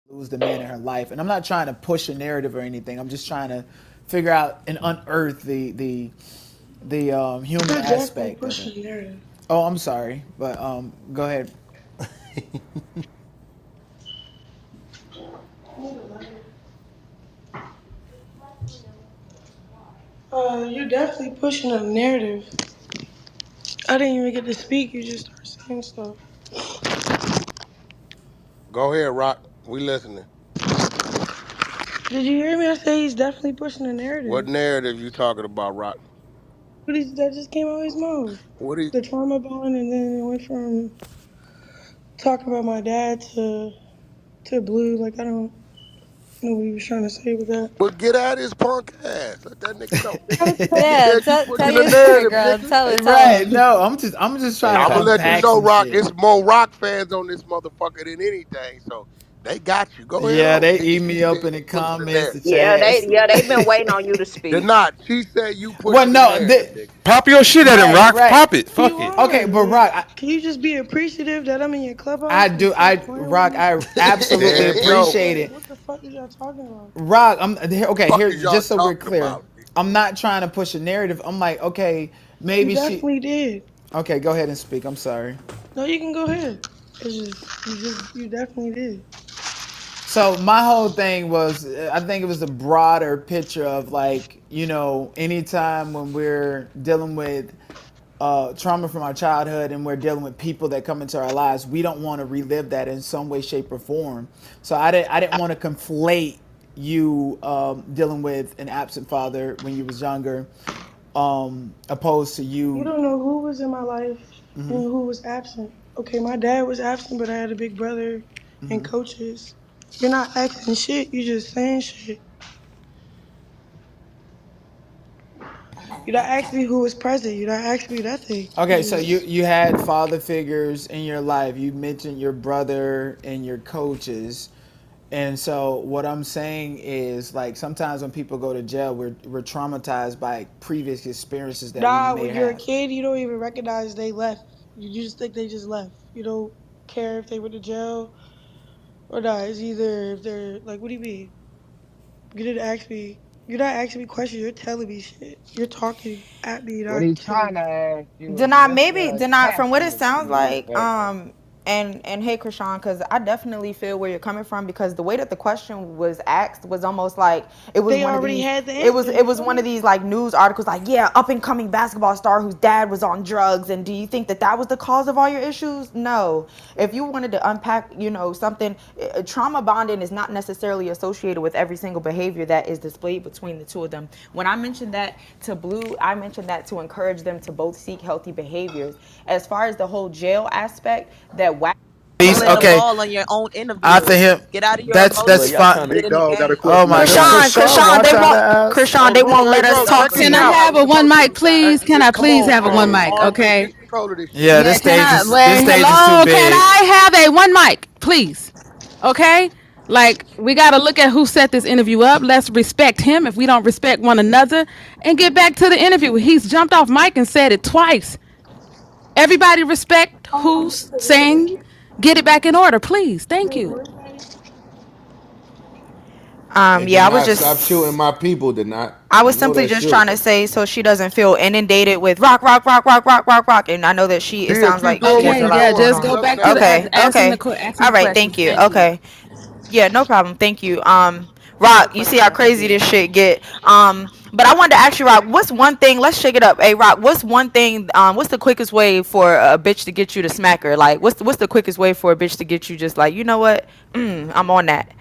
lose the man in her life. And I'm not trying to push a narrative or anything. I'm just trying to figure out and unearth the human You're definitely aspect of it. pushing the narrative. Oh, I'm sorry, but go ahead. You're definitely pushing a narrative. I didn't even get to speak. You just start saying stuff. Go ahead, Rock. We listening. Did you hear me? I say he's definitely pushing a What narrative. narrative you talking about, Rock? That just came out of his mouth. What he The trauma bond, and then it went from talking about my dad to Blue. Like I don't know what he was trying to say with that. Well, get at his punk ass. Let that nigga know. Gotta tell He me. Yeah, said you tell pushing the your story, narrative, girl. nigga. Tell it, tell Right? it. No, I'm just Hey, trying to I'm gonna let you unpack know, some Rock. shit. It's more Rock fans on this motherfucker than anything. So they got you. Go ahead Yeah, on, they nigga. eat She me up said in the you pushing the comments, the narrative. chats. Yeah, they've been waiting on you to Did speak. not. She said you Well, pushing the no, narrative, nigga. pop your shit at him, right, Rock. right. Pop it. You Fuck it. Okay, are, but but Rock, can you just be appreciative that I'm in your I clubhouse and do, stop playing with Rock, me? I absolutely There you go. appreciate Like, it. what the fuck is y'all talking about? Rock, I'm okay. Fuck Here, is y'all just so we're talking clear, about, nigga? I'm not trying to push a narrative. I'm like, okay, You maybe she. definitely did. Okay, go ahead and speak. I'm sorry. No, you can go ahead. You definitely did. So my whole thing was, I think it was a broader picture of like, anytime when we're dealing with trauma from our childhood and we're dealing with people that come into our lives, we don't want to relive that in some way, shape, or form. So I didn't want to conflate you dealing with an absent father when you was younger, opposed to You you. don't know who was in my life and who was absent. Okay, my dad was absent, but I had a big brother and coaches. You're not asking shit. You just saying shit. You're not asking me who was present. You're not asking me nothing. Okay, You so you just you had father figures in your life. You mentioned your brother and your coaches. And so what I'm saying is like sometimes when people go to jail, we're traumatized by previous experiences that we nah. may When you're a have. kid, you don't even recognize they left. You just think they just left. You don't care if they went to jail or not. It's either if they're like, what do you mean? You didn't ask me. You're not asking me questions. You're telling me shit. You're talking at me, What not he's telling trying to me. ask you is Denai, what's maybe the Denai, from what it attachment to sounds you, like, but and hey, Krishan, because I definitely feel where you're coming from because the way that the question was asked was almost like it was They one of already these. had the It was answer. it You was feel one of me? these like news articles, like yeah, up and coming basketball star whose dad was on drugs, and do you think that that was the cause of all your issues? No. If you wanted to unpack, something, trauma bonding is not necessarily associated with every single behavior that is displayed between the two of them. When I mentioned that to Blue, I mentioned that to encourage them to both seek healthy behaviors. As far as the whole jail aspect, that whack. These Playing the okay. ball on your own After interviews. him, Get out of your that's Look, y'all emotions fine. and trying to. get Big in the dog got a game. Oh question my for god. him. Krishan, What they y'all to won't. ask? Krishan, Oh, they Blue. won't Hey, let us bro, talk cut to this Can I out. you. Let have the a one folks mic, speak. please? Can I Come please on, have a one mic? RJ, Okay. get control of this shit, Yeah, Yeah, this man. can stage I? is this Wait, stage is too hello, can big. I have a one mic, please? Okay. Like we got to look at who set this interview up. Let's respect him if we don't respect one another, and get back to the interview. He's jumped off mic and said it twice. Everybody respect who's saying. Get it back in order, please. Thank you. Hey, Yeah, did not stop shooting my people. Did not. I You was know simply that just trying shoot. to say so she doesn't feel inundated with rock, rock, rock, rock, rock, rock, rock. And I know that it Yeah, sounds keep like she doing has what a Okay, you're lot yeah, doing. going just Keep on. go sucking back that to the dick. Okay, okay. asking All the right, questions. thank you. Thank you. Okay. Yeah, no problem. Thank you. Rock, you see how crazy this shit get. But I wanted to ask you, Rock, what's one thing, let's shake it up. Hey Rock, what's one thing, what's the quickest way for a bitch to get you to smack her? Like what's the quickest way for a bitch to get you just like, you know what? I'm on that.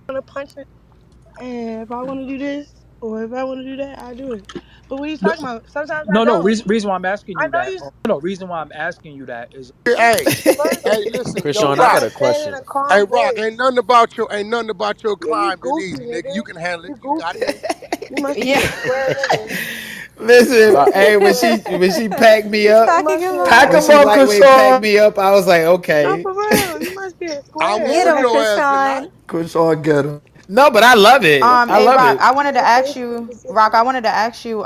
I want to punch it, and if I want to do this or if I want to do that, I do it. But what are you No, talking about? Sometimes I no. don't. Reason why I'm asking I you know that. you. No. Reason why I'm asking you that is Hey, First, hey, listen, yo, Krishan, you I Rock. got gotta a say it in question. a Hey, calm Rock, voice. ain't nothing about your Yeah, you climb been goofy, easy, nigga. You nigga. can handle it. You You got it. goofy. You must be Yeah. a square nigga. You Listen, must Rock, be a hey, when square. she packed me He's up, You cracking must be him a up. Pack when him she square. up, lightweight packed Krishan. me up, I was like, No, okay. for real. You must be a I square. Get warned him, your ass, didn't I? Krishan. Chris all get him. No, but I love it. I Hey love Rock, it. I wanted to That's ask basically you, the same Rock, I thing. wanted to ask you,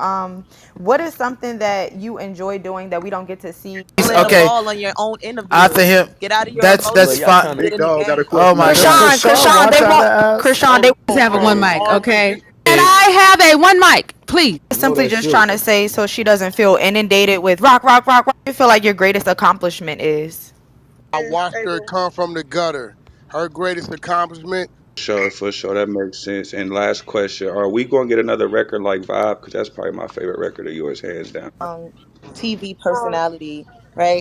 what is something that you enjoy doing that we don't get to see? Playing the Okay, ball on your own after interview. him, Get out of your that's Look, emotions y'all fine. and trying get to. Big in the dog got a game. Oh question my for you. God, Krishan, Krishan, they trying to want ask. Krishan, they just have a one Oh, mic, okay? RBG. Can It, I have a one mic, please? Blow Simply that just trying shit. to say so she doesn't feel inundated with rock, rock, rock, rock. You feel like your greatest accomplishment is? I Is watched her able. come from the gutter. Her greatest accomplishment. Sure, for sure, that makes sense. And last question: are we gonna get another record like Vibe? Because that's probably my favorite record of yours, hands down. TV Um, personality, right?